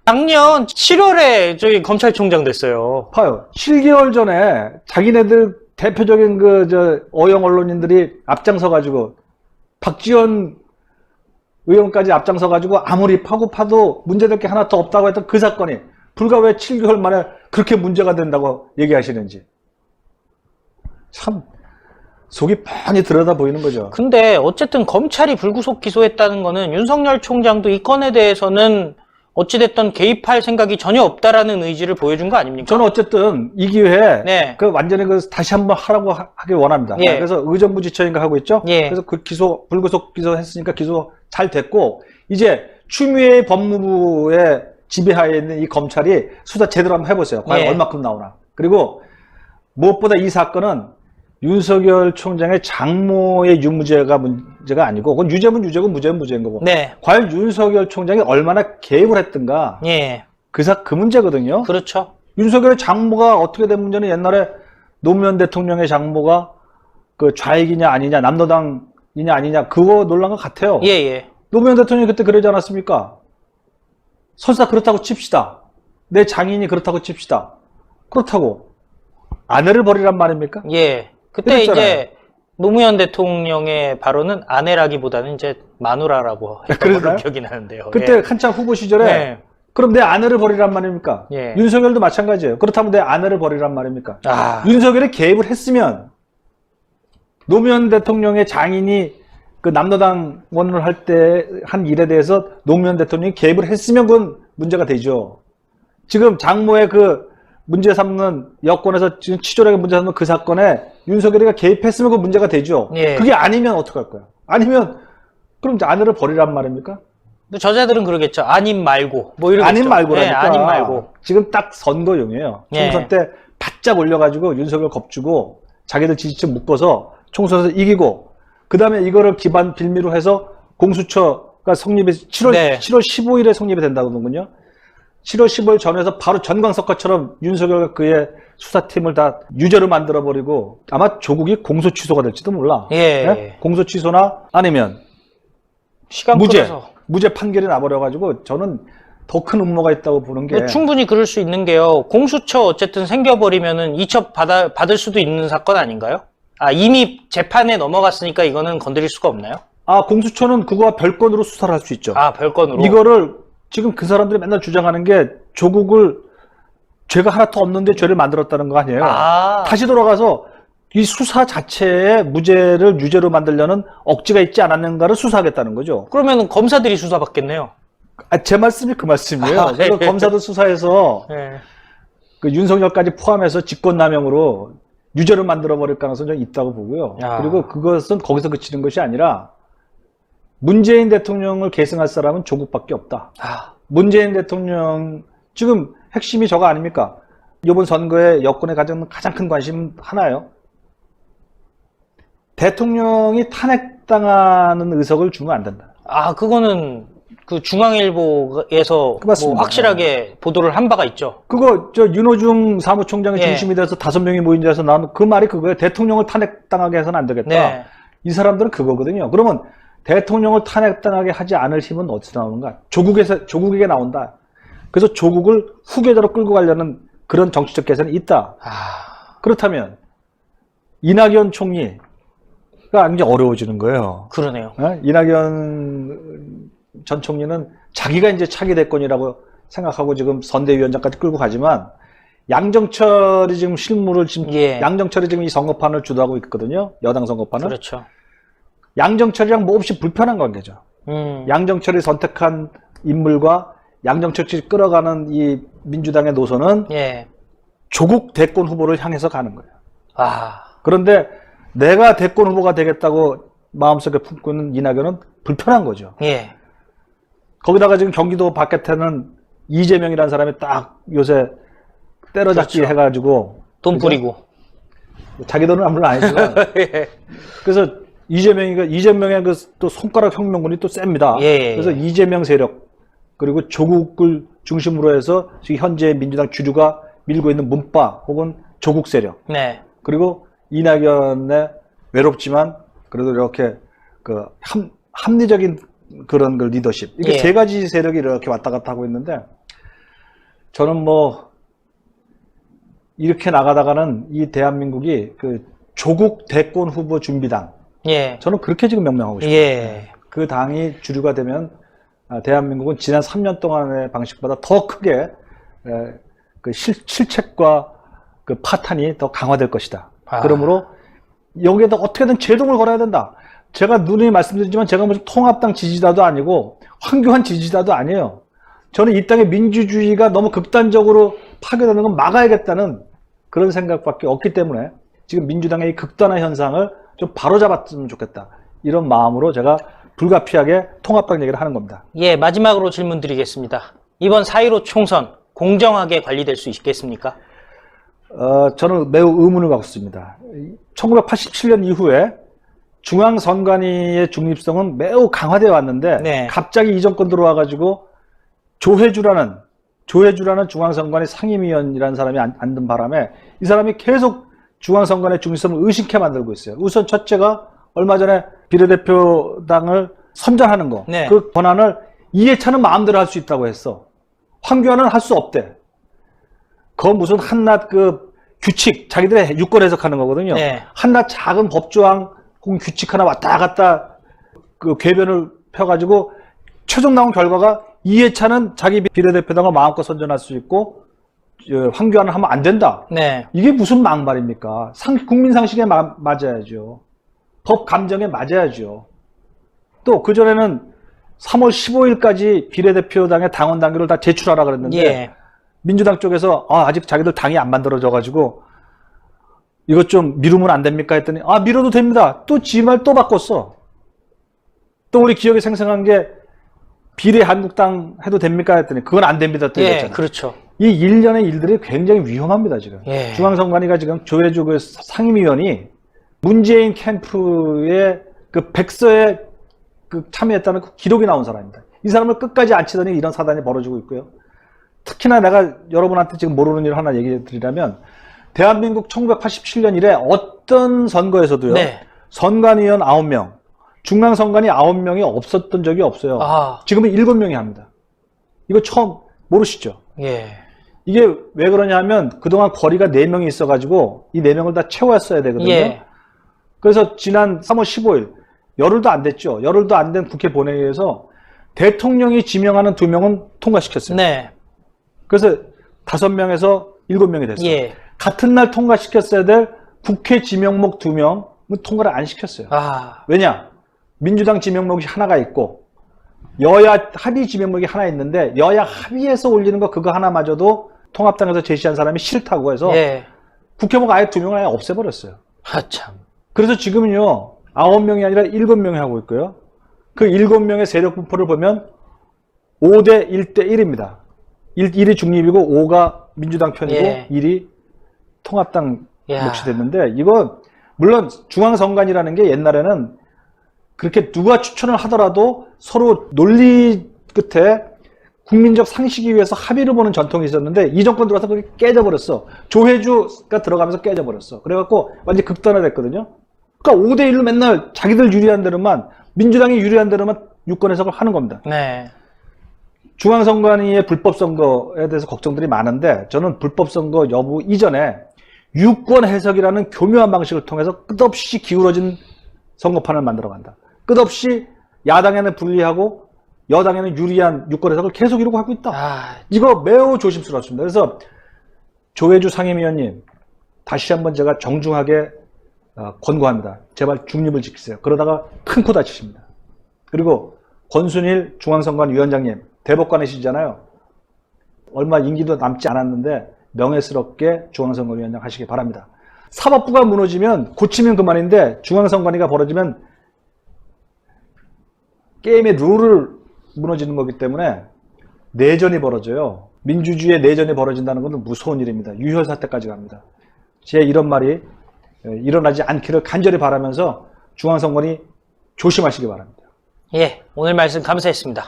[SPEAKER 1] 작년 7월에 저희 검찰총장 됐어요.
[SPEAKER 2] 봐요. 7개월 전에 자기네들 대표적인 어영 언론인들이 앞장서가지고 박지원 의원까지 앞장서가지고 아무리 파도 문제될 게 하나도 없다고 했던 그 사건이 불과 왜 7개월 만에 그렇게 문제가 된다고 얘기하시는지. 참 속이 뻔히 들여다 보이는 거죠.
[SPEAKER 1] 근데 어쨌든 검찰이 불구속 기소했다는 거는 윤석열 총장도 이 건에 대해서는 어찌됐든 개입할 생각이 전혀 없다라는 의지를 보여준 거 아닙니까?
[SPEAKER 2] 저는 어쨌든 이 기회에
[SPEAKER 1] 네.
[SPEAKER 2] 완전히 다시 한번 하라고 하길 원합니다.
[SPEAKER 1] 예.
[SPEAKER 2] 그래서 의정부지처인가 하고 있죠.
[SPEAKER 1] 예.
[SPEAKER 2] 그래서 그 불구속 기소했으니까 기소 잘 됐고 이제 추미애 법무부의 지배하에 있는 이 검찰이 수사 제대로 한번 해보세요. 과연
[SPEAKER 1] 예.
[SPEAKER 2] 얼마큼 나오나. 그리고 무엇보다 이 사건은 윤석열 총장의 장모의 유무죄가 문제가 아니고 그건 유죄면 유죄고 무죄면 무죄인 거고.
[SPEAKER 1] 네.
[SPEAKER 2] 과연 윤석열 총장이 얼마나 개입을 했던가.
[SPEAKER 1] 예.
[SPEAKER 2] 그 문제거든요.
[SPEAKER 1] 그렇죠.
[SPEAKER 2] 윤석열의 장모가 어떻게 된 문제는 옛날에 노무현 대통령의 장모가 그 좌익이냐 아니냐, 남노당이냐 아니냐, 그거 논란과 같아요.
[SPEAKER 1] 예, 예.
[SPEAKER 2] 노무현 대통령이 그때 그러지 않았습니까? 설사 그렇다고 칩시다. 내 장인이 그렇다고 칩시다. 그렇다고. 아내를 버리란 말입니까?
[SPEAKER 1] 예. 그때
[SPEAKER 2] 그랬잖아요.
[SPEAKER 1] 이제 노무현 대통령의 발언은 아내라기보다는 이제 마누라라고 했던 걸로 기억이 나는데요.
[SPEAKER 2] 그때
[SPEAKER 1] 예.
[SPEAKER 2] 한창 후보 시절에
[SPEAKER 1] 네.
[SPEAKER 2] 그럼 내 아내를 버리란 말입니까?
[SPEAKER 1] 예.
[SPEAKER 2] 윤석열도 마찬가지예요. 그렇다면 내 아내를 버리란 말입니까?
[SPEAKER 1] 아.
[SPEAKER 2] 윤석열이 개입을 했으면 노무현 대통령의 장인이 그 남노당원을 할 때 한 일에 대해서 노무현 대통령이 개입을 했으면 그건 문제가 되죠. 지금 장모의 그 문제 삼는 여권에서 지금 치졸하게 문제 삼는 그 사건에 윤석열이가 개입했으면 그 문제가 되죠.
[SPEAKER 1] 예.
[SPEAKER 2] 그게 아니면 어떡할 거야? 아니면 그럼 이제 아내를 버리란 말입니까?
[SPEAKER 1] 저자들은 그러겠죠. 아님 말고 뭐 이러겠죠.
[SPEAKER 2] 아님 말고라니까.
[SPEAKER 1] 예, 아님 말고.
[SPEAKER 2] 지금 딱 선거용이에요. 총선
[SPEAKER 1] 예.
[SPEAKER 2] 때 바짝 올려가지고 윤석열 겁주고 자기들 지지층 묶어서 총선에서 이기고 그 다음에 이거를 기반 빌미로 해서 공수처가 성립이 7월
[SPEAKER 1] 네.
[SPEAKER 2] 15일에 성립이 된다고 하는군요. 7월 15일 전에서 바로 전광석화처럼 윤석열과 그의 수사팀을 다 유죄로 만들어버리고 아마 조국이 공소 취소가 될지도 몰라.
[SPEAKER 1] 예.
[SPEAKER 2] 네? 공소 취소나 아니면
[SPEAKER 1] 시간 끌어서.
[SPEAKER 2] 무죄 판결이 나버려가지고 저는 더 큰 음모가 있다고 보는 게
[SPEAKER 1] 충분히 그럴 수 있는 게요. 공수처 어쨌든 생겨버리면은 이첩 받을 수도 있는 사건 아닌가요? 아, 이미 재판에 넘어갔으니까 이거는 건드릴 수가 없나요?
[SPEAKER 2] 아, 공수처는 그거와 별건으로 수사를 할 수 있죠.
[SPEAKER 1] 아, 별건으로?
[SPEAKER 2] 이거를 지금 그 사람들이 맨날 주장하는 게 조국을 죄가 하나도 없는데 죄를 만들었다는 거 아니에요.
[SPEAKER 1] 아.
[SPEAKER 2] 다시 돌아가서 이 수사 자체에 무죄를 유죄로 만들려는 억지가 있지 않았는가를 수사하겠다는 거죠.
[SPEAKER 1] 그러면 검사들이 수사받겠네요.
[SPEAKER 2] 아, 제 말씀이 그 말씀이에요.
[SPEAKER 1] 아,
[SPEAKER 2] 그래서
[SPEAKER 1] 네.
[SPEAKER 2] 검사들 수사해서
[SPEAKER 1] 네.
[SPEAKER 2] 그 윤석열까지 포함해서 직권남용으로 유죄로 만들어버릴 가능성이 좀 있다고 보고요.
[SPEAKER 1] 아.
[SPEAKER 2] 그리고 그것은 거기서 그치는 것이 아니라 문재인 대통령을 계승할 사람은 조국밖에 없다.
[SPEAKER 1] 아.
[SPEAKER 2] 문재인 대통령 지금 핵심이 저거 아닙니까? 이번 선거에 여권에 가장 큰 관심은 하나예요. 대통령이 탄핵당하는 의석을 주면 안 된다.
[SPEAKER 1] 아, 그거는 그 중앙일보에서
[SPEAKER 2] 맞습니다.
[SPEAKER 1] 뭐 확실하게 보도를 한 바가 있죠.
[SPEAKER 2] 그거 저 윤호중 사무총장이
[SPEAKER 1] 예.
[SPEAKER 2] 중심이 돼서 5명이 모인 자에서 나온 그 말이 그거예요. 대통령을 탄핵당하게 해서는 안 되겠다.
[SPEAKER 1] 네.
[SPEAKER 2] 이 사람들은 그거거든요. 그러면 대통령을 탄핵당하게 하지 않을 힘은 어디서 나오는가? 조국에게 나온다. 그래서 조국을 후계자로 끌고 가려는 그런 정치적 계산이 있다.
[SPEAKER 1] 아,
[SPEAKER 2] 그렇다면 이낙연 총리가 굉장히 어려워지는 거예요.
[SPEAKER 1] 그러네요.
[SPEAKER 2] 이낙연 전 총리는 자기가 이제 차기 대권이라고 생각하고 지금 선대위원장까지 끌고 가지만 양정철이 지금 실무를 지금
[SPEAKER 1] 예.
[SPEAKER 2] 양정철이 지금 이 선거판을 주도하고 있거든요. 여당 선거판을.
[SPEAKER 1] 그렇죠.
[SPEAKER 2] 양정철이랑 몹시 불편한 관계죠.
[SPEAKER 1] 음.
[SPEAKER 2] 양정철이 선택한 인물과 양정철이 끌어가는 이 민주당의 노선은
[SPEAKER 1] 예.
[SPEAKER 2] 조국 대권 후보를 향해서 가는 거예요.
[SPEAKER 1] 아,
[SPEAKER 2] 그런데 내가 대권 후보가 되겠다고 마음속에 품고 있는 이낙연은 불편한 거죠.
[SPEAKER 1] 예.
[SPEAKER 2] 거기다가 지금 경기도 바깥에는 이재명이라는 사람이 딱 요새 때려잡기
[SPEAKER 1] 그렇죠.
[SPEAKER 2] 해가지고
[SPEAKER 1] 돈
[SPEAKER 2] 그죠?
[SPEAKER 1] 뿌리고.
[SPEAKER 2] 자기 돈은 물론 아니지만
[SPEAKER 1] 예.
[SPEAKER 2] 그래서 이재명의 그 또 손가락 혁명군이 또 셉니다.
[SPEAKER 1] 예.
[SPEAKER 2] 그래서 이재명 세력 그리고 조국을 중심으로 해서 지금 현재 민주당 주류가 밀고 있는 문파 혹은 조국 세력
[SPEAKER 1] 네.
[SPEAKER 2] 그리고 이낙연의 외롭지만 그래도 이렇게 그 합리적인 그런 그 리더십 이게
[SPEAKER 1] 예.
[SPEAKER 2] 세 가지 세력이 이렇게 왔다 갔다 하고 있는데 저는 뭐 이렇게 나가다가는 이 대한민국이 그 조국 대권 후보 준비당
[SPEAKER 1] 예.
[SPEAKER 2] 저는 그렇게 지금 명명하고 싶어요.
[SPEAKER 1] 예.
[SPEAKER 2] 그 당이 주류가 되면 대한민국은 지난 3년 동안의 방식보다 더 크게 그 실책과 그 파탄이 더 강화될 것이다.
[SPEAKER 1] 아.
[SPEAKER 2] 그러므로 여기에다 어떻게든 제동을 걸어야 된다. 제가 누누이 말씀드리지만 제가 무슨 통합당 지지자도 아니고 황교안 지지자도 아니에요. 저는 이 땅의 민주주의가 너무 극단적으로 파괴되는 건 막아야겠다는 그런 생각밖에 없기 때문에 지금 민주당의 이 극단화 현상을 좀 바로잡았으면 좋겠다. 이런 마음으로 제가 불가피하게 통합당 얘기를 하는 겁니다.
[SPEAKER 1] 예, 마지막으로 질문 드리겠습니다. 이번 4.15 총선 공정하게 관리될 수 있겠습니까?
[SPEAKER 2] 저는 매우 의문을 갖고 있습니다. 1987년 이후에 중앙선관위의 중립성은 매우 강화되어 왔는데
[SPEAKER 1] 네.
[SPEAKER 2] 갑자기 이 정권 들어와가지고 조혜주라는 중앙선관위 상임위원이라는 사람이 앉은 바람에 이 사람이 계속 중앙선관위의 중립성을 의식해 만들고 있어요. 우선 첫째가 얼마 전에 비례대표당을 선정하는 거.
[SPEAKER 1] 네.
[SPEAKER 2] 그 권한을 이해찬은 마음대로 할 수 있다고 했어. 황교안은 할 수 없대. 그건 무슨 한낱 그 규칙, 자기들의 유권 해석하는 거거든요.
[SPEAKER 1] 네.
[SPEAKER 2] 한낱 작은 법조항 혹은 규칙 하나 왔다 갔다 그 궤변을 펴가지고 최종 나온 결과가 이해찬은 자기 비례대표당을 마음껏 선정할 수 있고 황교안은 하면 안 된다.
[SPEAKER 1] 네.
[SPEAKER 2] 이게 무슨 막말입니까? 국민 상식에 맞아야죠. 법 감정에 맞아야죠. 또 그전에는 3월 15일까지 비례대표당의 당원 당규를 다 제출하라 그랬는데
[SPEAKER 1] 예.
[SPEAKER 2] 민주당 쪽에서 아직 자기들 당이 안 만들어져 가지고 이것 좀 미루면 안 됩니까 했더니 미뤄도 됩니다. 또 지 말 또 바꿨어. 또 우리 기억에 생생한 게 비례 한국당 해도 됩니까 했더니 그건 안 됩니다. 또
[SPEAKER 1] 예,
[SPEAKER 2] 이랬잖아요.
[SPEAKER 1] 그렇죠.
[SPEAKER 2] 이 일련의 일들이 굉장히 위험합니다, 지금.
[SPEAKER 1] 예.
[SPEAKER 2] 중앙선관위가 지금 조혜주 그 상임위원이 문재인 캠프의 그 백서에 그 참여했다는 그 기록이 나온 사람입니다. 이 사람을 끝까지 안 치더니 이런 사단이 벌어지고 있고요. 특히나 내가 여러분한테 지금 모르는 일 하나 얘기해 드리자면 대한민국 1987년 이래 어떤 선거에서도요.
[SPEAKER 1] 네.
[SPEAKER 2] 선관위원 9명, 중앙선관위 9명이 없었던 적이 없어요.
[SPEAKER 1] 아,
[SPEAKER 2] 지금은 7명이 합니다. 이거 처음 모르시죠?
[SPEAKER 1] 예.
[SPEAKER 2] 이게 왜 그러냐 하면 그동안 거리가 4명이 있어가지고 이 4명을 다 채웠어야 되거든요.
[SPEAKER 1] 예.
[SPEAKER 2] 그래서 지난 3월 15일 열흘도 안 됐죠. 열흘도 안 된 국회 본회의에서 대통령이 지명하는 2명은 통과시켰어요.
[SPEAKER 1] 네.
[SPEAKER 2] 그래서 5명에서 7명이 됐어요.
[SPEAKER 1] 예.
[SPEAKER 2] 같은 날 통과시켰어야 될 국회 지명목 2명은 통과를 안 시켰어요.
[SPEAKER 1] 아,
[SPEAKER 2] 왜냐? 민주당 지명목이 하나가 있고 여야 합의 지명목이 하나 있는데 여야 합의해서 올리는 거 그거 하나마저도 통합당에서 제시한 사람이 싫다고 해서
[SPEAKER 1] 예.
[SPEAKER 2] 국회목 아예 2명을 아예 없애버렸어요.
[SPEAKER 1] 아, 참.
[SPEAKER 2] 그래서 지금은요 9명이 아니라 7명이 하고 있고요. 그 7명의 세력 분포를 보면 5대 1대 1입니다. 1이 중립이고 5가 민주당 편이고
[SPEAKER 1] 예.
[SPEAKER 2] 1이 통합당
[SPEAKER 1] 야.
[SPEAKER 2] 몫이 됐는데 이거 물론 중앙선관위라는 게 옛날에는 그렇게 누가 추천을 하더라도 서로 논리 끝에 국민적 상식에 위해서 합의를 보는 전통이 있었는데 이 정권 들어와서 그게 깨져버렸어. 조혜주가 들어가면서 깨져버렸어. 그래갖고 완전히 극단화됐거든요. 그러니까 5대 1로 맨날 자기들 유리한 대로만 민주당이 유리한 대로만 유권 해석을 하는 겁니다.
[SPEAKER 1] 네.
[SPEAKER 2] 중앙선관위의 불법선거에 대해서 걱정들이 많은데 저는 불법선거 여부 이전에 유권 해석이라는 교묘한 방식을 통해서 끝없이 기울어진 선거판을 만들어간다. 끝없이 야당에는 불리하고 여당에는 유리한 유권 해석을 계속 이루고 하고 있다.
[SPEAKER 1] 아,
[SPEAKER 2] 이거 매우 조심스럽습니다. 그래서 조혜주 상임위원님 다시 한번 제가 정중하게 권고합니다. 제발 중립을 지키세요. 그러다가 큰 코 다치십니다. 그리고 권순일 중앙선관위원장님 대법관이시잖아요. 얼마 임기도 남지 않았는데 명예스럽게 중앙선관위원장 하시기 바랍니다. 사법부가 무너지면 고치면 그만인데 중앙선관위가 벌어지면 게임의 룰을 무너지는 거기 때문에 내전이 벌어져요. 민주주의의 내전이 벌어진다는 것은 무서운 일입니다. 유혈사태까지 갑니다. 제 이런 말이 일어나지 않기를 간절히 바라면서 중앙선관위 조심하시기 바랍니다.
[SPEAKER 1] 예. 오늘 말씀 감사했습니다.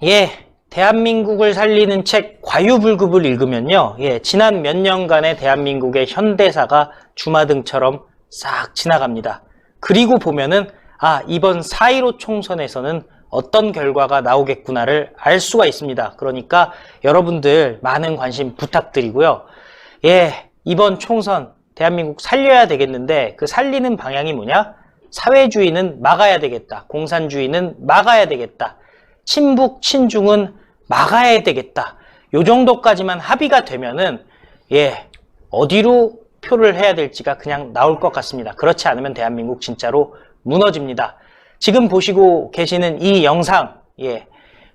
[SPEAKER 1] 예. 대한민국을 살리는 책 과유불급을 읽으면요. 예. 지난 몇 년간의 대한민국의 현대사가 주마등처럼 싹 지나갑니다. 그리고 보면은 아, 이번 4.15 총선에서는 어떤 결과가 나오겠구나를 알 수가 있습니다. 그러니까 여러분들 많은 관심 부탁드리고요. 예, 이번 총선 대한민국 살려야 되겠는데 그 살리는 방향이 뭐냐? 사회주의는 막아야 되겠다. 공산주의는 막아야 되겠다. 친북, 친중은 막아야 되겠다. 요 정도까지만 합의가 되면은 예, 어디로 표를 해야 될지가 그냥 나올 것 같습니다. 그렇지 않으면 대한민국 진짜로 무너집니다. 지금 보시고 계시는 이 영상, 예,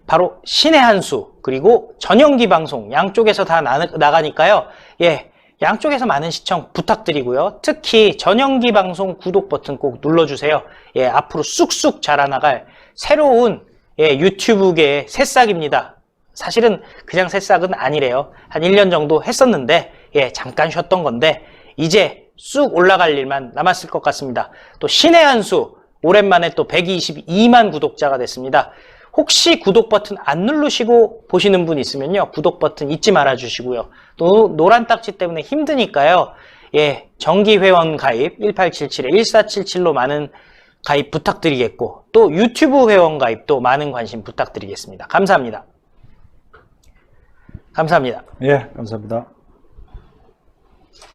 [SPEAKER 1] 바로 신의 한 수, 그리고 전영기 방송 양쪽에서 다 나가니까요. 예, 양쪽에서 많은 시청 부탁드리고요. 특히 전영기 방송 구독 버튼 꼭 눌러주세요. 예, 앞으로 쑥쑥 자라나갈 새로운 예, 유튜브계의 새싹입니다. 사실은 그냥 새싹은 아니래요. 한 1년 정도 했었는데 예, 잠깐 쉬었던 건데 이제 쑥 올라갈 일만 남았을 것 같습니다. 또 신의 한 수 오랜만에 또 122만 구독자가 됐습니다. 혹시 구독 버튼 안 누르시고 보시는 분 있으면요. 구독 버튼 잊지 말아 주시고요. 또 노란 딱지 때문에 힘드니까요. 예, 정기 회원 가입 1877-1477로 많은 가입 부탁드리겠고 또 유튜브 회원 가입도 많은 관심 부탁드리겠습니다. 감사합니다. 감사합니다.
[SPEAKER 2] 예, 감사합니다.